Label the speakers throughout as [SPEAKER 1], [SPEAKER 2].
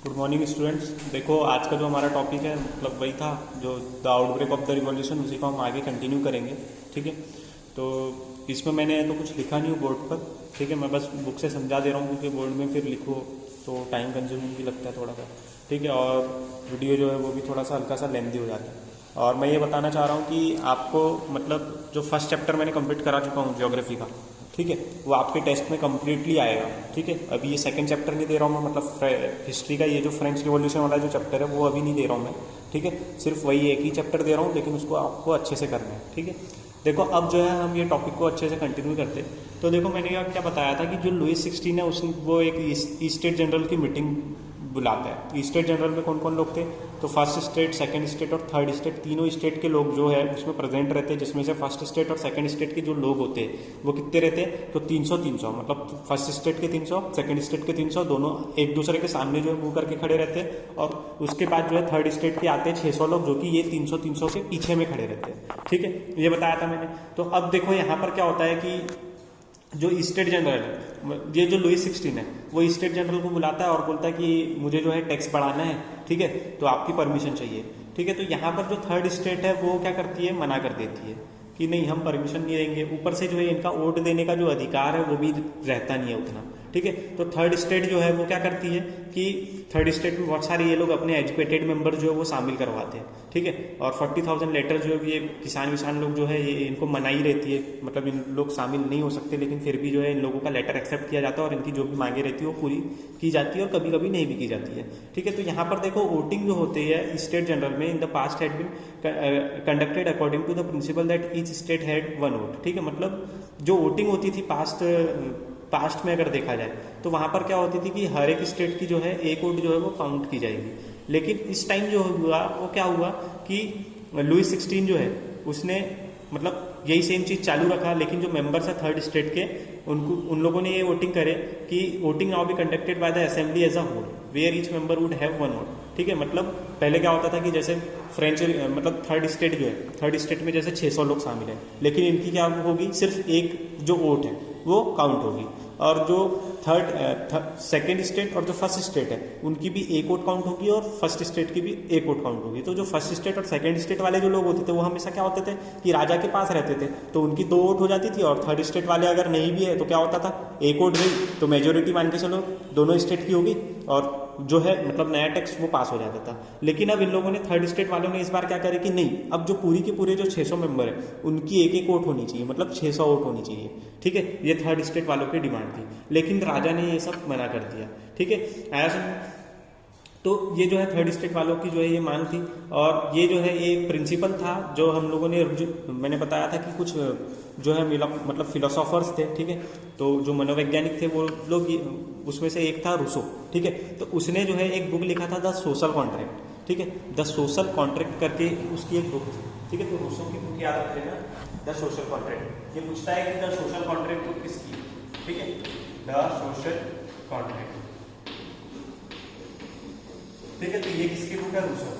[SPEAKER 1] Good morning students. देखो आज का जो हमारा टॉपिक है मतलब वही था जो the outbreak of the revolution, उसी को हम आगे कंटिन्यू करेंगे। ठीक है, तो इसमें मैंने तो कुछ लिखा नहीं हूँ बोर्ड पर। ठीक है, मैं बस बुक से समझा दे रहा हूँ क्योंकि बोर्ड में फिर लिखो तो टाइम कंज्यूमिंग भी लगता है थोड़ा सा। ठीक है, और वीडियो जो है वो भी थोड़ा सा हल्का सा लेंथी हो जाता है। और मैं ये बताना चाह रहा हूँ कि आपको मतलब जो फर्स्ट चैप्टर मैंने कंप्लीट करा चुका हूँ ज्योग्राफी का, ठीक है, वो आपके टेस्ट में कम्प्लीटली आएगा। ठीक है, अभी ये सेकंड चैप्टर नहीं दे रहा हूँ मैं, मतलब हिस्ट्री का ये जो फ्रेंच रिवॉल्यूशन वाला जो चैप्टर है वो अभी नहीं दे रहा हूँ मैं। ठीक है, सिर्फ वही एक ही चैप्टर दे रहा हूँ, लेकिन उसको आपको अच्छे से करना है। ठीक है, देखो अब जो है हम ये टॉपिक को अच्छे से कंटिन्यू करते। तो देखो मैंने क्या बताया था कि जो लुईस 16 है उसने वो एक ईस्ट स्टेट जनरल की मीटिंग बुलाता है। ईस्ट स्टेट जनरल में कौन कौन लोग थे? तो फर्स्ट स्टेट, सेकंड स्टेट और थर्ड स्टेट, तीनों स्टेट के लोग जो है उसमें प्रेजेंट रहते हैं। जिसमें से फर्स्ट स्टेट और सेकंड स्टेट के जो लोग होते हैं वो कितने रहते हैं? तो 300 मतलब फर्स्ट स्टेट के 300, सेकंड स्टेट के 300, दोनों एक दूसरे के सामने जो है मुंह करके खड़े रहते हैं। और उसके बाद जो है थर्ड स्टेट के आते हैं 600 लोग, जो कि ये 300 के पीछे में खड़े रहते हैं। ठीक है, ये बताया था मैंने। तो अब देखो यहाँ पर क्या होता है कि जो स्टेट जनरल है, ये जो लुईस 16 है, वो स्टेट जनरल को बुलाता है और बोलता है कि मुझे जो है टैक्स बढ़ाना है। ठीक है, तो आपकी परमिशन चाहिए। ठीक है, तो यहाँ पर जो थर्ड स्टेट है वो क्या करती है? मना कर देती है कि नहीं, हम परमिशन नहीं देंगे। ऊपर से जो है इनका वोट देने का जो अधिकार है वो भी रहता नहीं है उतना। ठीक है, तो थर्ड स्टेट जो है वो क्या करती है कि थर्ड स्टेट में बहुत सारे ये लोग अपने एजुकेटेड मेंबर जो है वो शामिल करवाते हैं। ठीक है, और 40,000 लेटर जो है ये किसान लोग जो है ये इनको मनाही रहती है, मतलब इन लोग शामिल नहीं हो सकते, लेकिन फिर भी जो है इन लोगों का लेटर एक्सेप्ट किया जाता है और इनकी जो भी मांगे रहती है वो पूरी की जाती है और कभी कभी नहीं भी की जाती है। ठीक है, तो यहाँ पर देखो वोटिंग जो होती है स्टेट जनरल में in the past had been conducted according to the principle that each state had one vote. ठीक है, मतलब जो वोटिंग होती थी पास्ट में अगर देखा जाए तो वहाँ पर क्या होती थी कि हर एक स्टेट की जो है एक वोट जो है वो काउंट की जाएगी। लेकिन इस टाइम जो हुआ वो क्या हुआ कि लुईस 16 जो है उसने मतलब यही सेम चीज़ चालू रखा, लेकिन जो मेंबर्स है थर्ड स्टेट के उन लोगों ने ये वोटिंग करे कि voting now be conducted by the assembly as a whole where each member would have one vote. ठीक है, मतलब पहले क्या होता था कि जैसे फ्रेंच मतलब थर्ड स्टेट जो है, थर्ड स्टेट में जैसे 600 लोग शामिल हैं, लेकिन इनकी क्या होगी? सिर्फ एक जो वोट है वो काउंट होगी। और जो सेकंड स्टेट और जो फर्स्ट स्टेट है उनकी भी एक वोट काउंट होगी और फर्स्ट स्टेट की भी एक वोट काउंट होगी। तो जो फर्स्ट स्टेट और सेकंड स्टेट वाले जो लोग होते थे वो हमेशा क्या होते थे कि राजा के पास रहते थे, तो उनकी 2 वोट हो जाती थी। और थर्ड स्टेट वाले अगर नहीं भी है तो क्या होता था? एक वोट गई तो मेजोरिटी मान के चलो दोनों स्टेट की होगी और जो है मतलब नया टैक्स वो पास हो जाता था। लेकिन अब इन लोगों ने थर्ड स्टेट वालों ने इस बार क्या करे कि नहीं, अब जो पूरी के पूरे जो 600 मेंबर है उनकी एक एक वोट होनी चाहिए, मतलब 600 वोट होनी चाहिए। ठीक है, ये थर्ड स्टेट वालों की डिमांड थी, लेकिन राजा ने ये सब मना कर दिया। ठीक है, आया समझ? तो ये जो है थर्ड स्टेट वालों की जो है ये मांग थी। और ये जो है ये प्रिंसिपल था जो हम लोगों ने मैंने बताया था कि कुछ जो है मतलब फिलोसोफर्स थे। ठीक है, तो जो मनोवैज्ञानिक थे वो लोग, उसमें से एक था रूसो। ठीक है, तो उसने जो है एक बुक लिखा था द सोशल कॉन्ट्रैक्ट। ठीक है, द सोशल कॉन्ट्रैक्ट करके उसकी एक बुक थी। ठीक है, तो रूसो की बुक याद रखिएगा, द सोशल कॉन्ट्रैक्ट। ये पूछता है कि द सोशल कॉन्ट्रैक्ट बुक किसकी? ठीक है, द सोशल कॉन्ट्रैक्ट। ठीक है, तो ये किसकी बुक है? रूसो।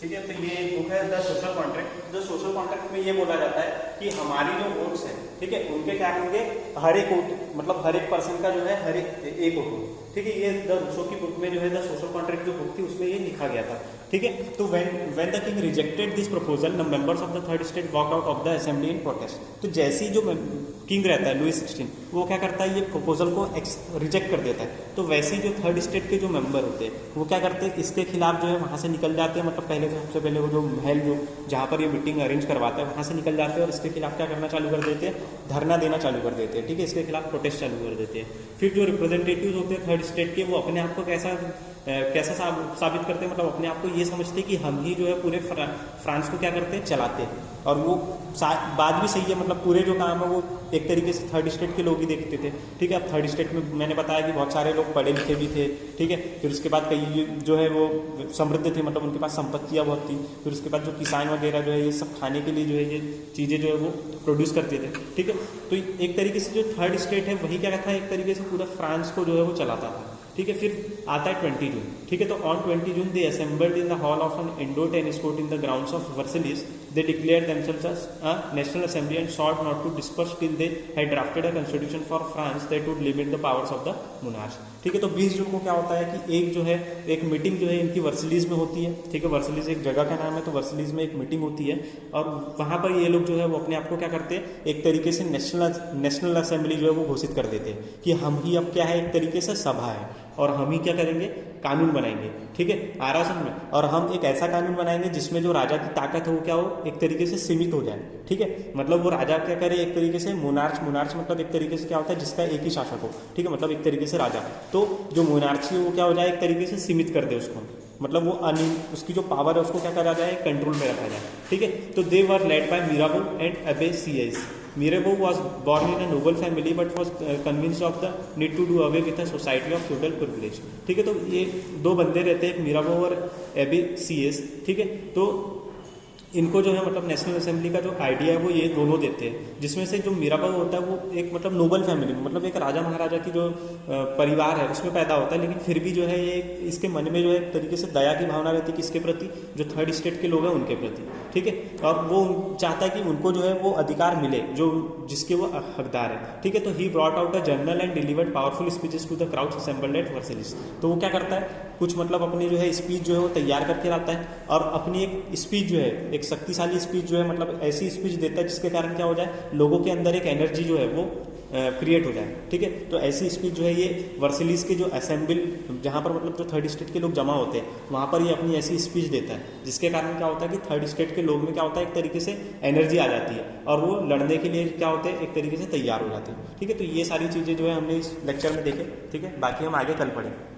[SPEAKER 1] ठीक है, तो ये बुक है द सोशल कॉन्ट्रैक्ट। जो सोशल कॉन्ट्रैक्ट में ये बोला जाता है कि हमारी जो वोट्स हैं, ठीक है, उनके क्या होंगे? हर एक वोट मतलब हर एक पर्सन का जो है हर एक वोट। ठीक है, ये द रूसो की बुक में जो है द सोशल कॉन्ट्रैक्ट जो बुक थी उसमें ये लिखा गया था। ठीक है, तो when the king rejected this proposal the members of the third state walk out of the assembly in protest. तो जैसे ही जो किंग रहता है लुईस 16 वो क्या करता है? ये प्रपोजल को रिजेक्ट कर देता है। तो वैसे ही जो थर्ड स्टेट के जो मेंबर होते हैं वो क्या करते हैं? इसके खिलाफ जो है वहाँ से निकल जाते हैं। मतलब पहले तो सबसे पहले वो जो महल जो जहाँ पर ये मीटिंग अरेंज करवाता है वहाँ से निकल जाते हैं और इसके खिलाफ क्या करना चालू कर देते हैं? धरना देना चालू कर देते हैं। ठीक है, इसके खिलाफ प्रोटेस्ट चालू कर देते हैं। फिर जो रिप्रेजेंटेटिव होते हैं थर्ड स्टेट के वो अपने आप को कैसा साबित करते हैं? मतलब अपने आप को ये समझते हैं कि हम ही जो है पूरे फ्रांस को क्या करते हैं? चलाते हैं। और वो बात भी सही है, मतलब पूरे जो काम है वो एक तरीके से थर्ड स्टेट के लोग ही देखते थे। ठीक है, अब थर्ड स्टेट में मैंने बताया कि बहुत सारे लोग पढ़े लिखे भी थे। ठीक है, फिर उसके बाद कई जो है वो समृद्ध थे, मतलब उनके पास संपत्तियाँ बहुत थी। फिर उसके बाद जो किसान वगैरह जो है ये सब खाने के लिए जो है ये चीज़ें जो है वो प्रोड्यूस करते थे। ठीक है, तो एक तरीके से जो थर्ड स्टेट है वही क्या था? एक तरीके से पूरा फ्रांस को जो है वो चलाता था। ठीक है, फिर आता है 20 जून। ठीक है, तो on 20 June they assembled in the hall of an indoor tennis court in the grounds of Versailles They declared themselves as a national assembly and sought not to disperse till they had drafted a constitution for France that would limit the powers of the monarch. ठीक है, तो 20 जून को क्या होता है कि एक जो है एक मीटिंग जो है इनकी वर्सलीज में होती है। ठीक है, वर्सलीज एक जगह का नाम है, तो वर्सलीज में एक मीटिंग होती है और वहां पर ये लोग जो है वो अपने आप को क्या करते हैं, एक तरीके से नेशनल असेंबली जो है वो घोषित कर देते हैं कि हम ही अब क्या है, एक तरीके से सभा है और हम ही क्या करेंगे, कानून बनाएंगे। ठीक है, आ रहा समझ में, और हम एक ऐसा कानून बनाएंगे जिसमें जो राजा की ताकत है वो क्या हो, एक तरीके से सीमित हो जाए। ठीक है, मतलब वो राजा क्या करे, एक तरीके से मोनार्च मतलब एक तरीके से क्या होता है, जिसका एक ही शासक हो। ठीक है, मतलब एक तरीके से राजा, तो जो मोनार्ची है वो क्या हो जाए, एक तरीके से सीमित कर दे उसको, मतलब वो उसकी जो पावर है उसको क्या करा जाए, कंट्रोल में रखा जाए। ठीक है, तो दे वर लेड बाय मिराबो एंड अबे सियेस। Mirabeau was born in a noble family but was convinced of the need to do away with a society of feudal privilege। ठीक है, तो ये दो बंदे रहते हैं, एक मिराबो और एबे सियेस। ठीक है, तो इनको जो है मतलब नेशनल असेंबली का जो आइडिया है वो ये दोनों देते हैं, जिसमें से जो मिराबो होता है वो एक मतलब नोबल फैमिली मतलब एक राजा महाराजा की जो परिवार है उसमें पैदा होता है, लेकिन फिर भी जो है ये इसके मन में जो है एक तरीके से दया की भावना रहती है किसके प्रति, जो थर्ड स्टेट के लोग हैं उनके प्रति। ठीक है, और वो चाहता है कि उनको जो है वो अधिकार मिले जो जिसके वो हकदार है। ठीक है, तो he brought out a journal and delivered powerful speeches to the crowd assembled at Versailles. तो वो क्या करता है, कुछ मतलब अपनी जो है स्पीच जो है वो तैयार करके लाता है और अपनी एक स्पीच जो है एक शक्तिशाली स्पीच जो है मतलब ऐसी स्पीच देता है जिसके कारण क्या हो जाए, लोगों के अंदर एक एनर्जी जो है वो क्रिएट हो जाए। ठीक है, तो ऐसी स्पीच जो है ये वर्सेलिस के जो असेंबल जहाँ पर मतलब जो थर्ड स्टेट के लोग जमा होते हैं वहाँ पर ये अपनी ऐसी स्पीच देता है जिसके कारण क्या होता है कि थर्ड स्टेट के लोग में क्या होता है, एक तरीके से एनर्जी आ जाती है और वो लड़ने के लिए क्या होते हैं, एक तरीके से तैयार हो जाते हैं। ठीक है, तो ये सारी चीज़ें जो है हमने इस लेक्चर में देखे। ठीक है, बाकी हम आगे कल पढ़ेंगे।